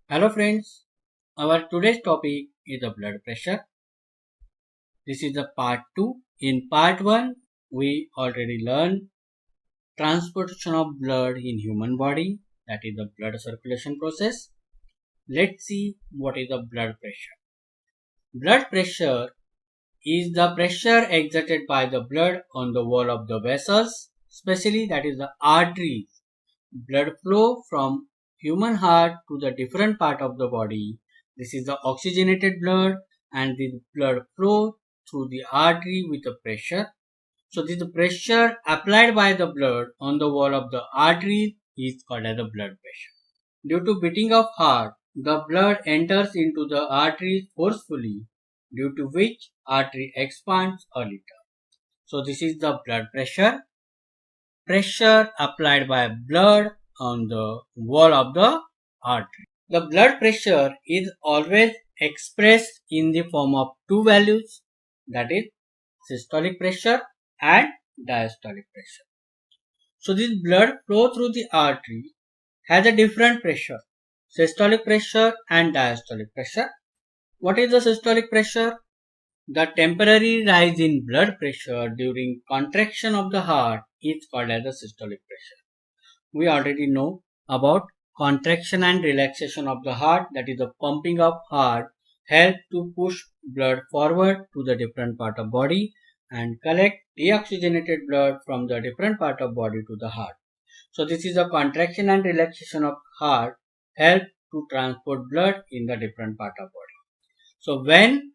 Hello friends, our today's topic is the blood pressure. This is the part 2. In part 1, we already learned transportation of blood in human body, that is the blood circulation process. Let's see what is the blood pressure. Blood pressure is the pressure exerted by the blood on the wall of the vessels, especially that is the arteries. Blood flow from human heart to the different part of the body. This is the oxygenated blood and the blood flow through the artery with the pressure. So this pressure applied by the blood on the wall of the artery is called as the blood pressure. Due to beating of heart, the blood enters into the artery forcefully, due to which artery expands a little. So this is the blood pressure. Pressure applied by blood on the wall of the artery. The blood pressure is always expressed in the form of two values, that is systolic pressure and diastolic pressure. So this blood flow through the artery has a different pressure, systolic pressure and diastolic pressure. What is the systolic pressure? The temporary rise in blood pressure during contraction of the heart is called as the systolic pressure. We already know about contraction and relaxation of the heart, that is the pumping of heart help to push blood forward to the different part of body and collect deoxygenated blood from the different part of body to the heart. So this is the contraction and relaxation of heart help to transport blood in the different part of body. So when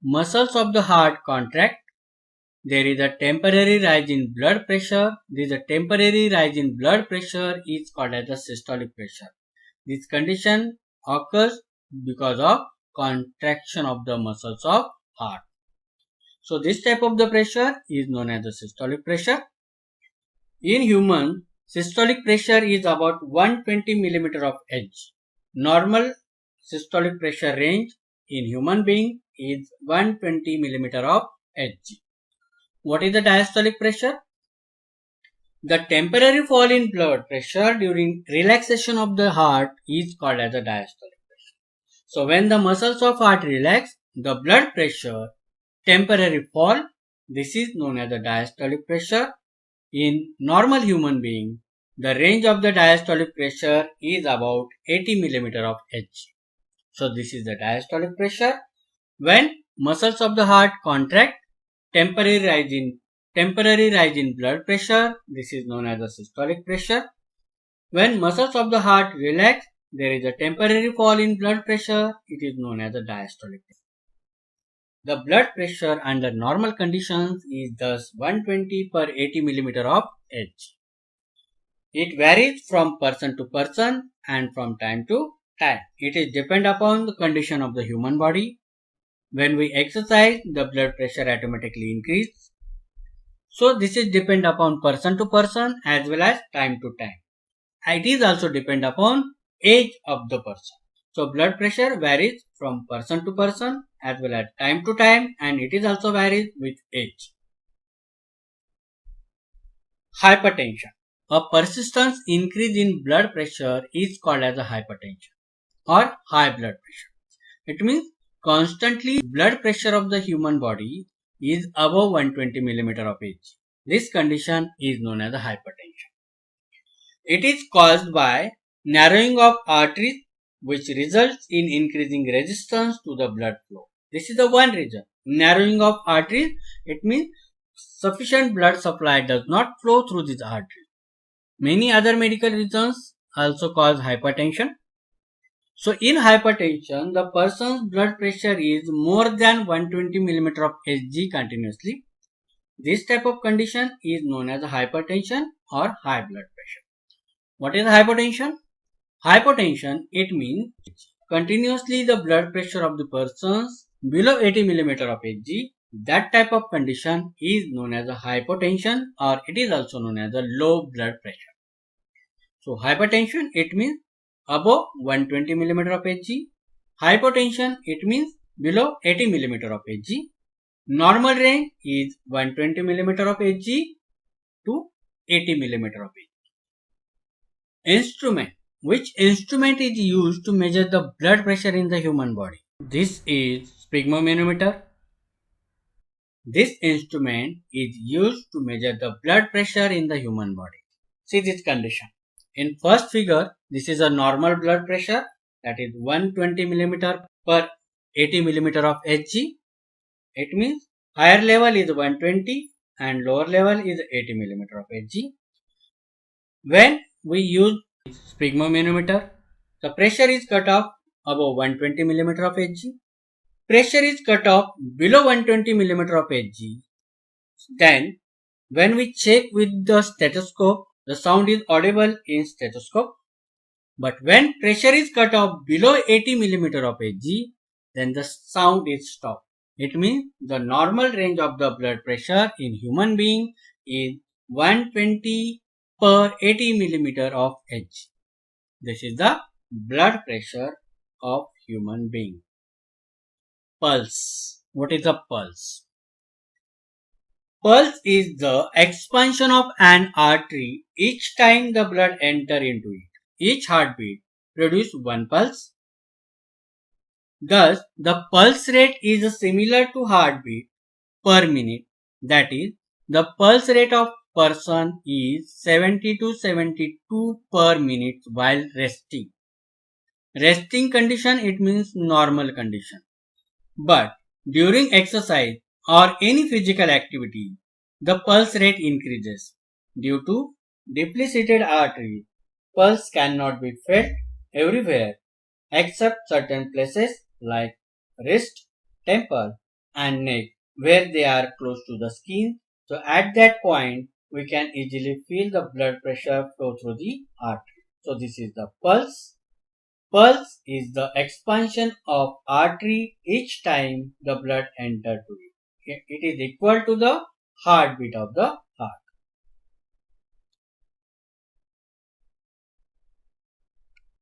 muscles of the heart contract, there is a temporary rise in blood pressure. This temporary rise in blood pressure is called as the systolic pressure. This condition occurs because of contraction of the muscles of heart. So this type of the pressure is known as the systolic pressure. In human, systolic pressure is about 120 mm of Hg. Normal systolic pressure range in human being is 120 mm of Hg. What is the diastolic pressure? The temporary fall in blood pressure during relaxation of the heart is called as the diastolic pressure. So when the muscles of heart relax, the blood pressure temporary fall, this is known as the diastolic pressure. In normal human being, the range of the diastolic pressure is about 80 mm of Hg. So this is the diastolic pressure. When muscles of the heart contract, temporary rise in blood pressure, this is known as the systolic pressure. When muscles of the heart relax, there is a temporary fall in blood pressure, it is known as the diastolic pressure. The blood pressure under normal conditions is thus 120 per 80 mm of Hg. It varies from person to person and from time to time. It is depend upon the condition of the human body. When we exercise, the blood pressure automatically increases. So this is depend upon person to person as well as time to time. It is also depend upon age of the person. So blood pressure varies from person to person as well as time to time, and it is also varies with age. Hypertension. A persistent increase in blood pressure is called as a hypertension or high blood pressure. It means constantly blood pressure of the human body is above 120 mm of Hg. This condition is known as a hypertension. It is caused by narrowing of arteries, which results in increasing resistance to the blood flow. This is the one reason. Narrowing of arteries, it means sufficient blood supply does not flow through these arteries. Many other medical reasons also cause hypertension. So in hypertension, the person's blood pressure is more than 120 mm of Hg continuously. This type of condition is known as hypertension or high blood pressure. What is hypertension? Hypotension, it means continuously the blood pressure of the persons below 80 mm of Hg. That type of condition is known as a hypotension, or it is also known as a low blood pressure. So hypertension, it means above 120 mm of Hg. Hypotension, it means below 80 mm of Hg. Normal range is 120 mm of Hg to 80 mm of Hg. Instrument. which instrument is used to measure the blood pressure in the human body? This is sphygmomanometer. This instrument is used to measure the blood pressure in the human body. See this condition. In first figure, this is a normal blood pressure, that is 120 millimeter per 80 millimeter of Hg. It means higher level is 120 and lower level is 80 millimeter of Hg. When we use sphygmomanometer, the pressure is cut off above 120 millimeter of Hg. Pressure is cut off below 120 millimeter of Hg. Then, when we check with the stethoscope, the sound is audible in stethoscope. But when pressure is cut off below 80 millimeter of Hg, then the sound is stopped. It means the normal range of the blood pressure in human being is 120 per 80 millimeter of Hg. This is the blood pressure of human being. Pulse. What is a pulse? Pulse is the expansion of an artery each time the blood enters into it. Each heartbeat produces one pulse. Thus, the pulse rate is similar to heartbeat per minute. That is, the pulse rate of person is 70 to 72 per minute while resting. Resting condition, it means normal condition. But during exercise or any physical activity, the pulse rate increases. Due to depleted arteries, pulse cannot be felt everywhere except certain places like wrist, temple and neck where they are close to the skin. So at that point, we can easily feel the blood pressure flow through the artery. So this is the pulse. Pulse is the expansion of artery each time the blood enters to it. It is equal to the heartbeat of the